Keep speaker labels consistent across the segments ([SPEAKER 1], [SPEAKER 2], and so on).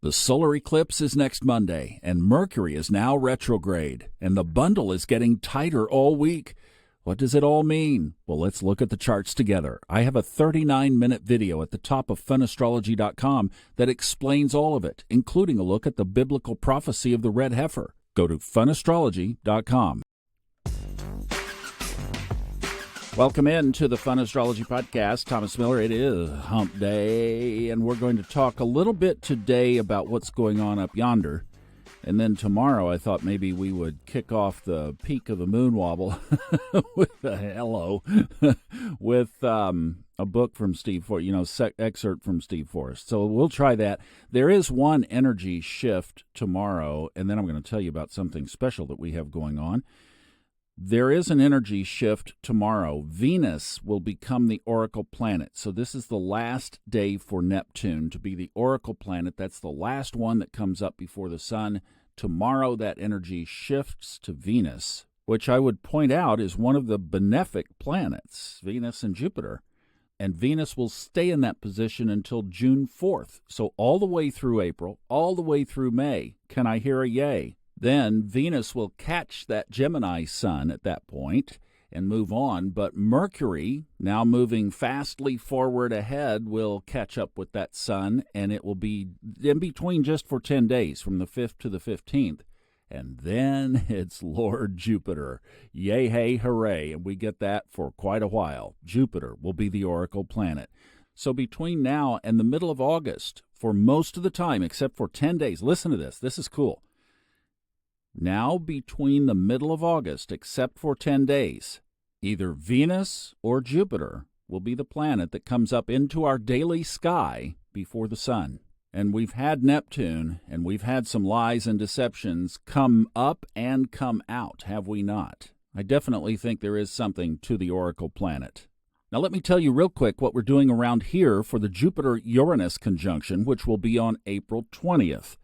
[SPEAKER 1] The solar eclipse is next Monday, and Mercury is now retrograde, and the bundle is getting tighter all week. What does it all mean? Well, let's look at the charts together. I have a 39-minute video at the top of funastrology.com that explains all of it, including a look at the biblical prophecy of the red heifer. Go to funastrology.com. Welcome in to the Fun Astrology Podcast. Thomas Miller. It is Hump Day, and we're going to talk a little bit today about what's going on up yonder. And then tomorrow I thought maybe we would kick off the peak of the moon wobble with with a book from Steve Forrest, excerpt from Steve Forrest. So we'll try that. There is one energy shift tomorrow, and then I'm going to tell you about something special that we have going on. There is an energy shift tomorrow. Venus will become the oracle planet. So this is the last day for Neptune to be the oracle planet. That's the last one that comes up before the sun. Tomorrow that energy shifts to Venus, which I would point out is one of the benefic planets, Venus and Jupiter. And Venus will stay in that position until June 4th. So all the way through April, all the way through May. Can I hear a yay? Then Venus will catch that Gemini sun at that point and move on, but Mercury, now moving fastly forward ahead, will catch up with that sun, and it will be in between just for 10 days, from the 5th to the 15th. And then it's Lord Jupiter. Yay, hey, hooray, and we get that for quite a while. Jupiter will be the oracle planet. So between now and the middle of August, for most of the time, except for 10 days, listen to this, this is cool. Now, between the middle of August, except for 10 days, either Venus or Jupiter will be the planet that comes up into our daily sky before the sun. And we've had Neptune, and we've had some lies and deceptions come up and come out, have we not? I definitely think there is something to the oracle planet. Now, let me tell you real quick what we're doing around here for the Jupiter-Uranus conjunction, which will be on April 20th.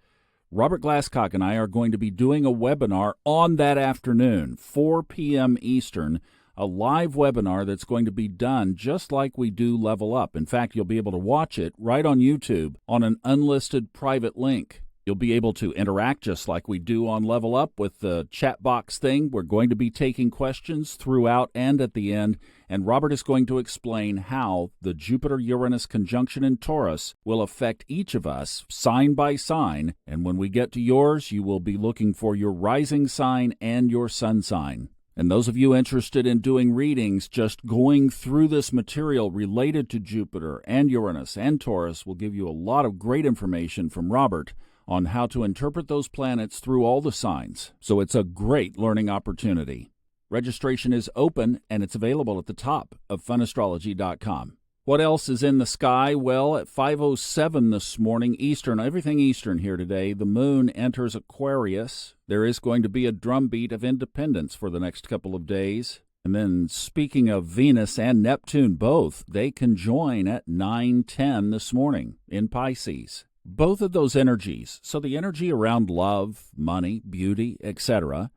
[SPEAKER 1] Robert Glasscock and I are going to be doing a webinar on that afternoon, 4 p.m. Eastern, a live webinar that's going to be done just like we do Level Up. In fact, you'll be able to watch it right on YouTube on an unlisted private link. You'll be able to interact just like we do on Level Up with the chat box thing. We're going to be taking questions throughout and at the end, and Robert is going to explain how the Jupiter-Uranus conjunction in Taurus will affect each of us sign by sign, and when we get to yours, you will be looking for your rising sign and your sun sign. And those of you interested in doing readings, just going through this material related to Jupiter and Uranus and Taurus will give you a lot of great information from Robert on how to interpret those planets through all the signs. So it's a great learning opportunity. Registration is open, and it's available at the top of funastrology.com. What else is in the sky? Well, at 5:07 this morning, Eastern, everything Eastern here today, the moon enters Aquarius. There is going to be a drumbeat of independence for the next couple of days. And then, speaking of Venus and Neptune both, they conjoin at 9:10 this morning in Pisces. Both of those energies, so the energy around love, money, beauty, etc.,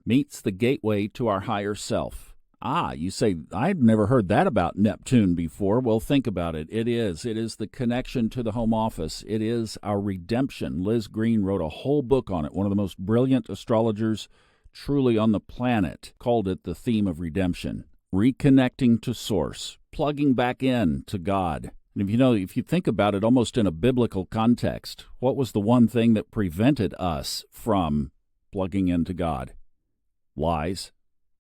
[SPEAKER 1] meets the gateway to our higher self. You say, I've never heard that about Neptune before. Well, think about it. It is the connection to the home office. It is our redemption. Liz Green wrote a whole book on it. One of the most brilliant astrologers truly on the planet called it the theme of redemption. Reconnecting to source, plugging back in to God. And if you think about it almost in a biblical context, what was the one thing that prevented us from plugging into God? Lies,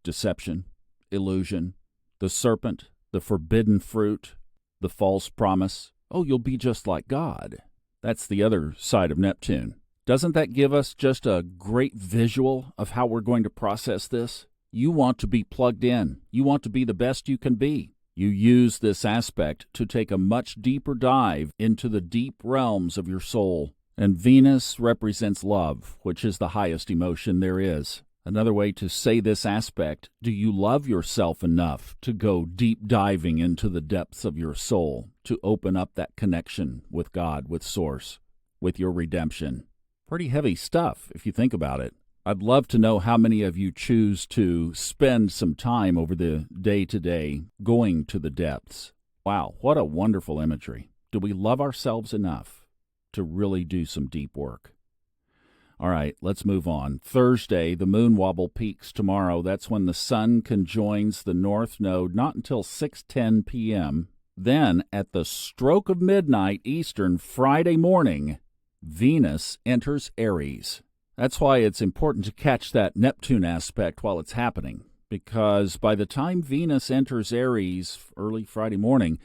[SPEAKER 1] deception, illusion, the serpent, the forbidden fruit, the false promise. Oh, you'll be just like God. That's the other side of Neptune. Doesn't that give us just a great visual of how we're going to process this? You want to be plugged in. You want to be the best you can be. You use this aspect to take a much deeper dive into the deep realms of your soul. And Venus represents love, which is the highest emotion there is. Another way to say this aspect, do you love yourself enough to go deep diving into the depths of your soul, to open up that connection with God, with Source, with your redemption? Pretty heavy stuff if you think about it. I'd love to know how many of you choose to spend some time over the day-to-day going to the depths. Wow, what a wonderful imagery. Do we love ourselves enough to really do some deep work. All right, let's move on. Thursday, the moon wobble peaks tomorrow. That's when the sun conjoins the north node, not until 6:10 p.m. Then, at the stroke of midnight Eastern, Friday morning, Venus enters Aries. That's why it's important to catch that Neptune aspect while it's happening, because by the time Venus enters Aries early Friday morning,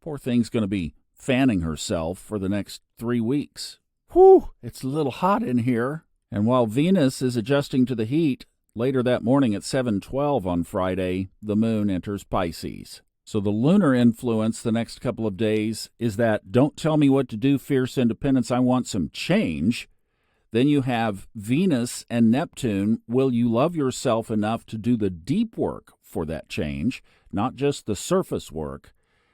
[SPEAKER 1] poor thing's going to be fanning herself for the next 3 weeks. Whew, it's a little hot in here. And while Venus is adjusting to the heat, later that morning at 7:12 on Friday, the moon enters Pisces. So the lunar influence the next couple of days is that don't tell me what to do, fierce independence, I want some change. Then you have Venus and Neptune. Will you love yourself enough to do the deep work for that change, not just the surface work?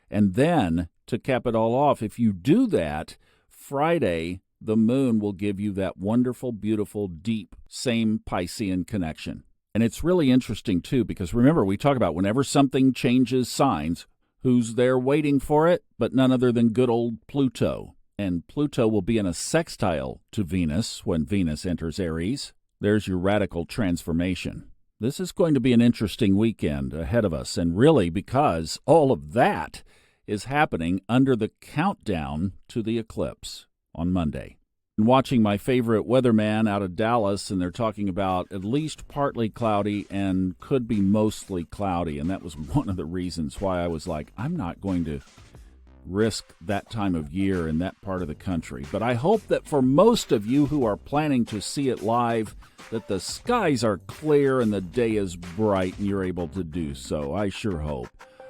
[SPEAKER 1] And then, to cap it all off, if you do that, Friday, the moon will give you that wonderful, beautiful, deep, same Piscean connection. And it's really interesting, too, because remember, we talk about whenever something changes signs, who's there waiting for it? But none other than good old Pluto. And Pluto will be in a sextile to Venus when Venus enters Aries. There's your radical transformation. This is going to be an interesting weekend ahead of us, and really because all of that is happening under the countdown to the eclipse on Monday. And watching my favorite weatherman out of Dallas, and they're talking about at least partly cloudy and could be mostly cloudy, and that was one of the reasons why I was like, I'm not going to risk that time of year in that part of the country. But I hope that for most of you who are planning to see it live, that the skies are clear and the day is bright and you're able to do so. I sure hope.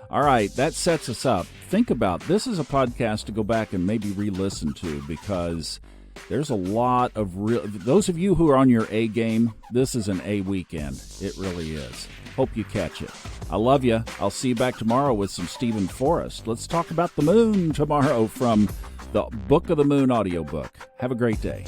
[SPEAKER 1] All right, that sets us up. Think about this is a podcast to go back and maybe re-listen to, because there's a lot of those of you who are on your A game, this is an A weekend. It really is. Hope you catch it. I love you. I'll see you back tomorrow with some Stephen Forrest. Let's talk about the moon tomorrow from the Book of the Moon audiobook. Have a great day.